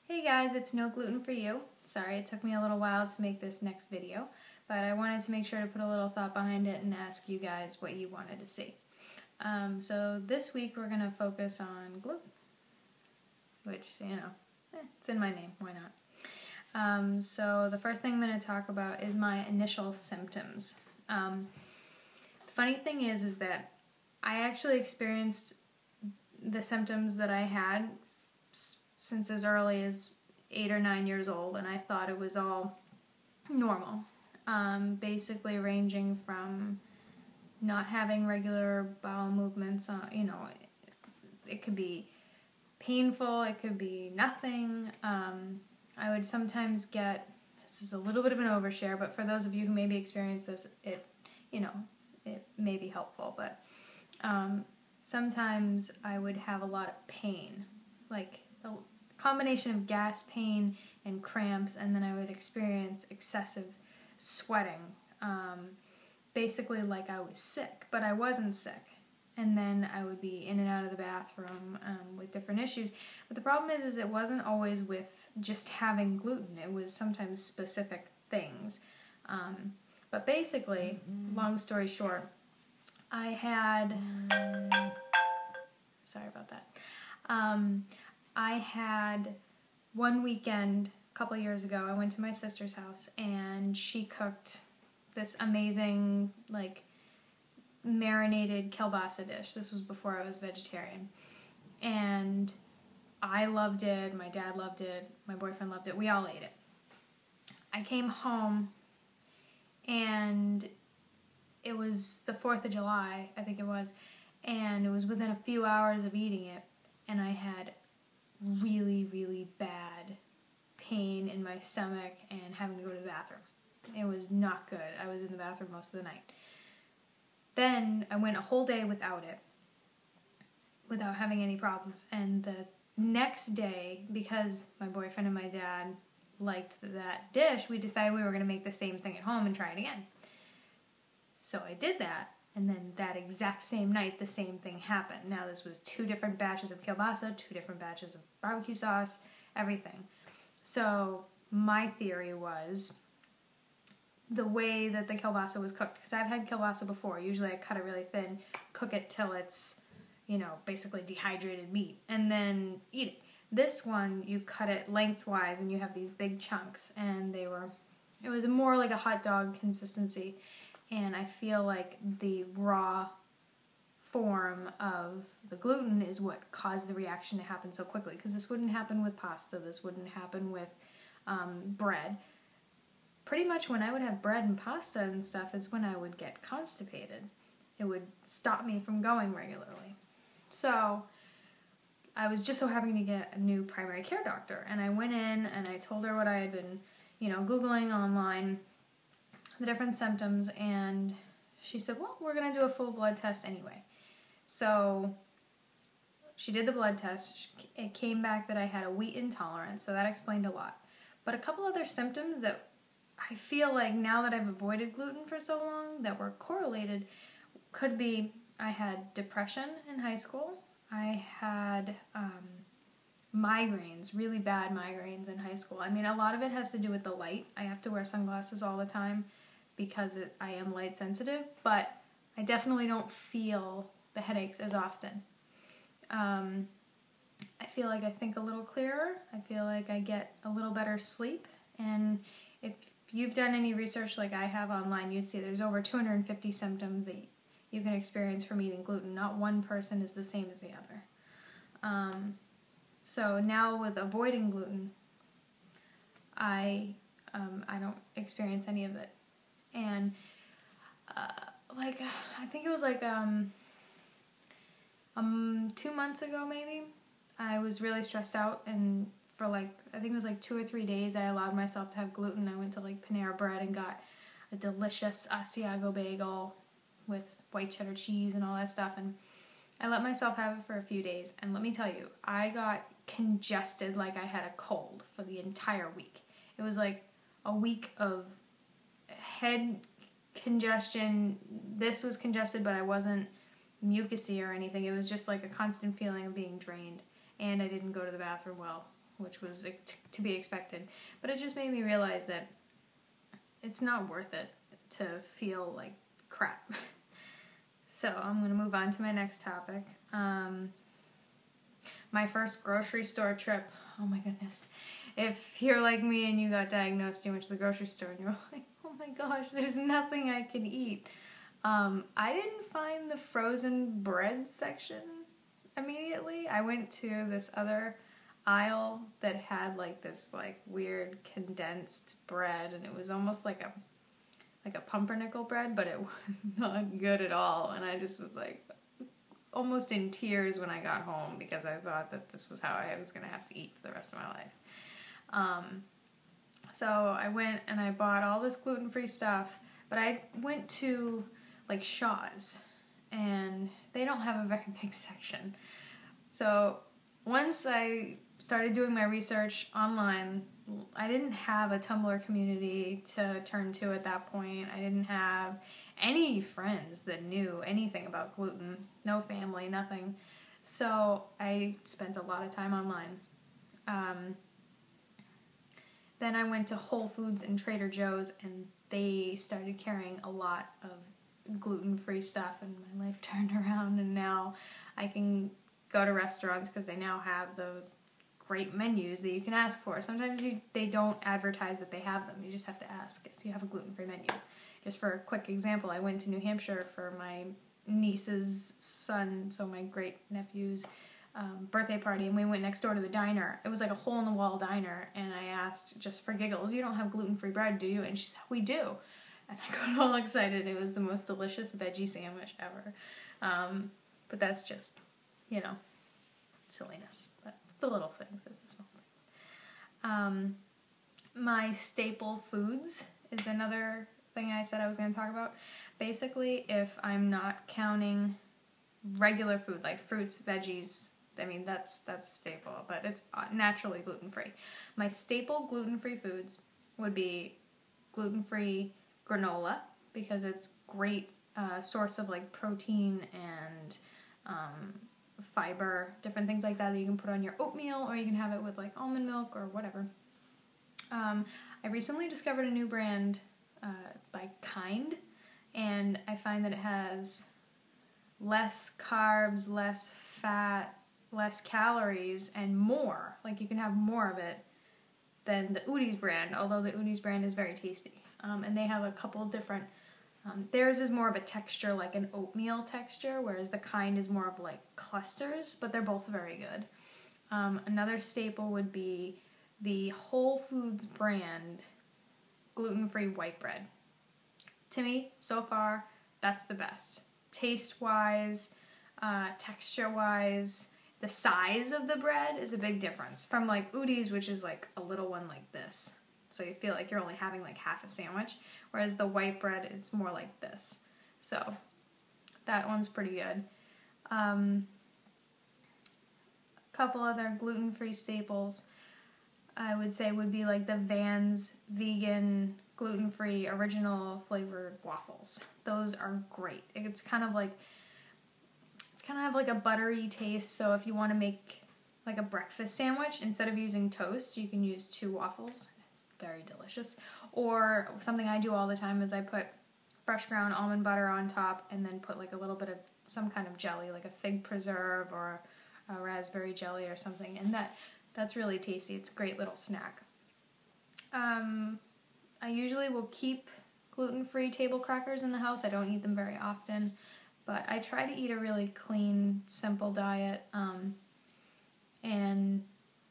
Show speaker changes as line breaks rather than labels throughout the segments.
Hey guys, it's No Gluten for You. Sorry, it took me a little while to make this next video, but I wanted to make sure to put a little thought behind it and ask you guys what you wanted to see. So this week we're going to focus on gluten, which, it's in my name, why not? So the first thing I'm going to talk about is my initial symptoms. The funny thing is that I actually experienced the symptoms that I had since as early as 8 or 9 years old, and I thought it was all normal. Basically ranging from not having regular bowel movements, it could be painful, it could be nothing. I would sometimes get, this is a little bit of an overshare, but for those of you who maybe experience this, it may be helpful, but sometimes I would have a lot of pain, like a combination of gas pain and cramps, and then I would experience excessive sweating, basically like I was sick, but I wasn't sick. And then I would be in and out of the bathroom with different issues. But the problem is it wasn't always with just having gluten. It was sometimes specific things. But basically, long story short, I had... Sorry about that. I had one weekend a couple years ago, I went to my sister's house and she cooked this amazing, marinated kielbasa dish. This was before I was vegetarian. And I loved it, my dad loved it, my boyfriend loved it, we all ate it. I came home and it was the 4th of July, I think it was, and it was within a few hours of eating it, and I had really, really bad pain in my stomach and having to go to the bathroom. It was not good. I was in the bathroom most of the night. Then I went a whole day without it, without having any problems. And the next day, because my boyfriend and my dad liked that dish, we decided we were going to make the same thing at home and try it again. So I did that, and then that exact same night, the same thing happened. Now this was 2 different batches of kielbasa, 2 different batches of barbecue sauce, everything. So my theory was the way that the kielbasa was cooked, because I've had kielbasa before. Usually I cut it really thin, cook it till it's, basically dehydrated meat, and then eat it. This one, you cut it lengthwise and you have these big chunks, and it was more like a hot dog consistency, and I feel like the raw form of the gluten is what caused the reaction to happen so quickly, because this wouldn't happen with pasta, this wouldn't happen with bread. Pretty much when I would have bread and pasta and stuff is when I would get constipated. It would stop me from going regularly. So I was just so having to get a new primary care doctor, and I went in and I told her what I had been, Googling online, the different symptoms, and she said, well, we're going to do a full blood test anyway. So she did the blood test. It came back that I had a wheat intolerance, so that explained a lot. But a couple other symptoms that I feel like now that I've avoided gluten for so long that were correlated could be I had depression in high school. I had migraines, really bad migraines in high school. I mean, a lot of it has to do with the light. I have to wear sunglasses all the time because I am light sensitive, but I definitely don't feel the headaches as often. I feel like I think a little clearer. I feel like I get a little better sleep, and if you've done any research like I have online, you see there's over 250 symptoms that you can experience from eating gluten. Not one person is the same as the other. So now with avoiding gluten, I don't experience any of it. And I think it was 2 months ago maybe, I was really stressed out, and for I think it was 2 or 3 days I allowed myself to have gluten. I went to Panera Bread and got a delicious Asiago bagel with white cheddar cheese and all that stuff, and I let myself have it for a few days, and let me tell you, I got congested like I had a cold for the entire week. It was like a week of head congestion. This was congested, but I wasn't mucusy or anything. It was just like a constant feeling of being drained, and I didn't go to the bathroom well which was to be expected. But it just made me realize that it's not worth it to feel like crap. So I'm going to move on to my next topic. My first grocery store trip. Oh my goodness. If you're like me and you got diagnosed, you went to the grocery store and you're like, oh my gosh, there's nothing I can eat. I didn't find the frozen bread section immediately. I went to this other aisle that had like this like weird condensed bread, and it was almost like a pumpernickel bread, but it was not good at all. And I just was like almost in tears when I got home because I thought that this was how I was going to have to eat for the rest of my life. So I went and I bought all this gluten-free stuff, but I went to like Shaw's, and they don't have a very big section. So once I started doing my research online, I didn't have a Tumblr community to turn to at that point. I didn't have any friends that knew anything about gluten, no family, nothing. So I spent a lot of time online. Then I went to Whole Foods and Trader Joe's, and they started carrying a lot of gluten-free stuff, and my life turned around, and now I can go to restaurants because they now have those great menus that you can ask for. Sometimes they don't advertise that they have them. You just have to ask if you have a gluten-free menu. Just for a quick example, I went to New Hampshire for my niece's son, so my great-nephew's birthday party, and we went next door to the diner. It was like a hole-in-the-wall diner, and I asked, just for giggles, you don't have gluten-free bread, do you? And she said, we do. And I got all excited. It was the most delicious veggie sandwich ever. But that's just, silliness. But it's the little things. It's the small things. My staple foods is another thing I said I was going to talk about. Basically, if I'm not counting regular food, like fruits, veggies, that's a staple, but it's naturally gluten-free. My staple gluten-free foods would be gluten-free granola, because it's great source of like protein and fiber, different things like that you can put on your oatmeal, or you can have it with like almond milk or whatever. I recently discovered a new brand. It's by Kind, and I find that it has less carbs, less fat, less calories, and more. Like you can have more of it than the Udi's brand, although the Udi's brand is very tasty. And they have a couple different, theirs is more of a texture, like an oatmeal texture, whereas the Kind is more of like clusters, but they're both very good. Another staple would be the Whole Foods brand gluten-free white bread. To me, so far, that's the best. Taste-wise, texture-wise, the size of the bread is a big difference from like Udi's, which is like a little one like this. So you feel like you're only having like half a sandwich, whereas the white bread is more like this. So that one's pretty good. A couple other gluten-free staples I would say would be like the Vans vegan gluten-free original flavored waffles. Those are great. It's kind of like a buttery taste, so if you want to make like a breakfast sandwich, instead of using toast, you can use 2 waffles. It's very delicious. Or something I do all the time is I put fresh ground almond butter on top and then put like a little bit of some kind of jelly, like a fig preserve or a raspberry jelly or something, and that's really tasty. It's a great little snack. I usually will keep gluten-free table crackers in the house. I don't eat them very often, but I try to eat a really clean, simple diet, and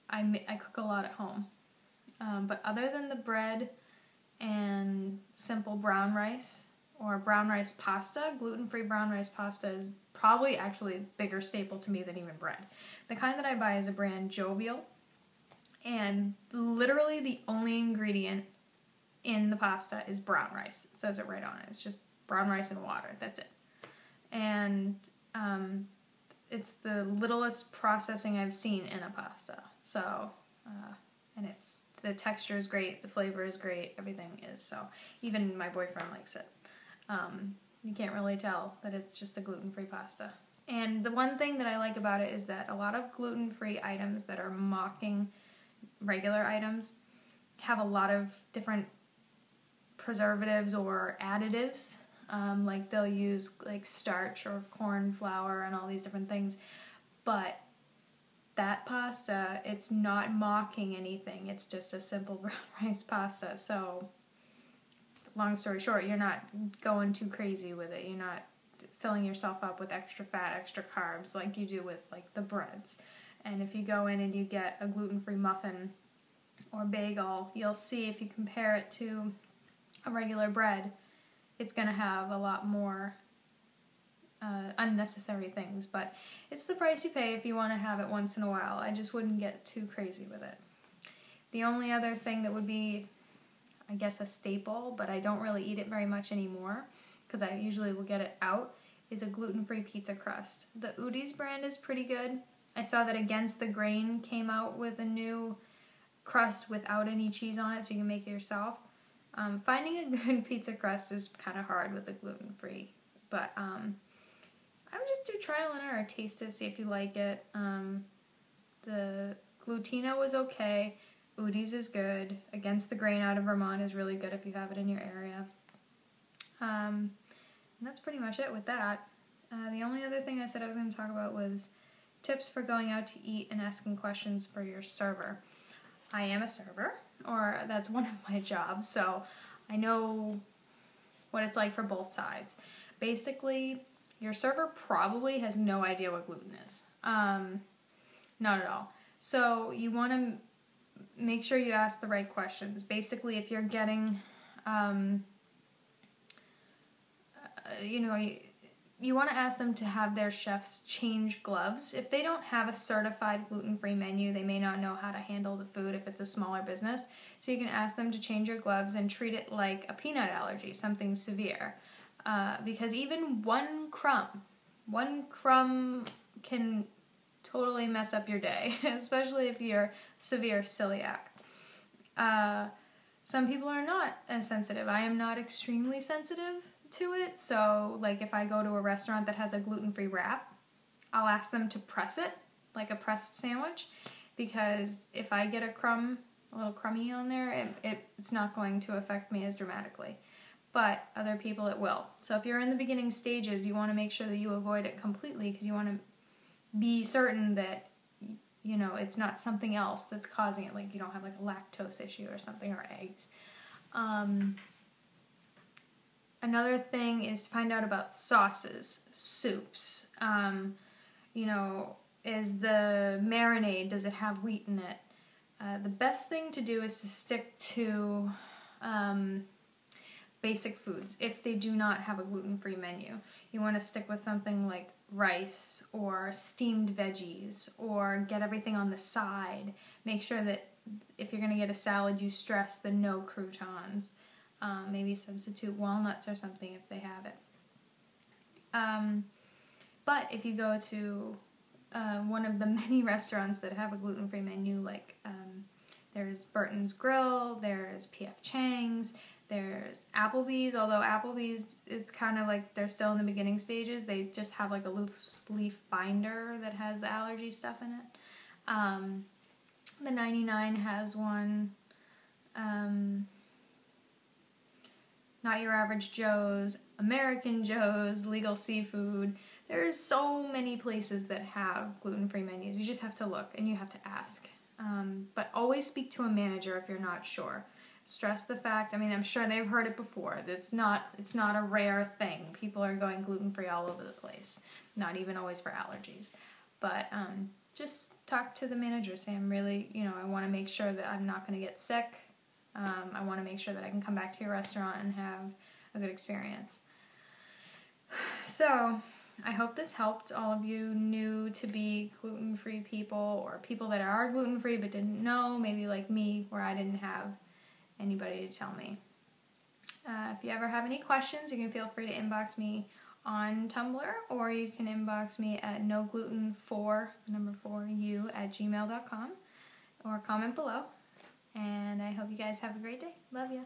I cook a lot at home. But other than the bread and simple brown rice or brown rice pasta, gluten-free brown rice pasta is probably actually a bigger staple to me than even bread. The kind that I buy is a brand Jovial, and literally the only ingredient in the pasta is brown rice. It says it right on it. It's just brown rice and water. That's it. And it's the littlest processing I've seen in a pasta. So, and the texture is great, the flavor is great, everything is. So even my boyfriend likes it. You can't really tell that it's just a gluten-free pasta. And the one thing that I like about it is that a lot of gluten-free items that are mocking regular items have a lot of different preservatives or additives. Like they'll use like starch or corn flour and all these different things. But that pasta, it's not mocking anything. It's just a simple brown rice pasta. So long story short, you're not going too crazy with it. You're not filling yourself up with extra fat, extra carbs like you do with like the breads. And if you go in and you get a gluten-free muffin or bagel, you'll see if you compare it to a regular bread, it's going to have a lot more unnecessary things. But it's the price you pay if you want to have it once in a while. I just wouldn't get too crazy with it. The only other thing that would be, I guess, a staple, but I don't really eat it very much anymore because I usually will get it out, is a gluten-free pizza crust. The Udi's brand is pretty good. I saw that Against the Grain came out with a new crust without any cheese on it, so you can make it yourself. Finding a good pizza crust is kind of hard with the gluten-free, but I would just do trial and error, taste it, see if you like it. The Glutina was okay. Udi's is good. Against the Grain out of Vermont is really good if you have it in your area. And that's pretty much it with that. The only other thing I said I was going to talk about was tips for going out to eat and asking questions for your server. I am a server, or that's one of my jobs, so I know what it's like for both sides. Basically, your server probably has no idea what gluten is. Not at all. So you want to make sure you ask the right questions. Basically, if you're getting, you want to ask them to have their chefs change gloves. If they don't have a certified gluten-free menu, they may not know how to handle the food if it's a smaller business. So you can ask them to change your gloves and treat it like a peanut allergy, something severe. Because even one crumb can totally mess up your day, especially if you're severe celiac. Some people are not as sensitive. I am not extremely sensitive to it, so like if I go to a restaurant that has a gluten-free wrap, I'll ask them to press it like a pressed sandwich, because if I get a little crummy on there, it's not going to affect me as dramatically. But other people it will. So if you're in the beginning stages, you want to make sure that you avoid it completely, because you want to be certain that it's not something else that's causing it, like you don't have like a lactose issue or something, or eggs. Another thing is to find out about sauces, soups. Is the marinade, does it have wheat in it? The best thing to do is to stick to basic foods if they do not have a gluten-free menu. You want to stick with something like rice or steamed veggies, or get everything on the side. Make sure that if you're going to get a salad, you stress the no croutons. Maybe substitute walnuts or something if they have it. But if you go to one of the many restaurants that have a gluten-free menu, like there's Burton's Grill, there's P.F. Chang's, there's Applebee's, although Applebee's, it's kind of like they're still in the beginning stages. They just have like a loose leaf binder that has the allergy stuff in it. The 99 has one. Not Your Average Joe's, American Joe's, Legal Seafood. There's so many places that have gluten-free menus. You just have to look and you have to ask. But always speak to a manager if you're not sure. Stress the fact, I'm sure they've heard it before. It's not a rare thing. People are going gluten-free all over the place. Not even always for allergies. But just talk to the manager. Say, I want to make sure that I'm not going to get sick. I want to make sure that I can come back to your restaurant and have a good experience. So, I hope this helped all of you new to be gluten-free people, or people that are gluten-free but didn't know, maybe like me, where I didn't have anybody to tell me. If you ever have any questions, you can feel free to inbox me on Tumblr, or you can inbox me at nogluten4u@gmail.com, or comment below. And I hope you guys have a great day. Love ya.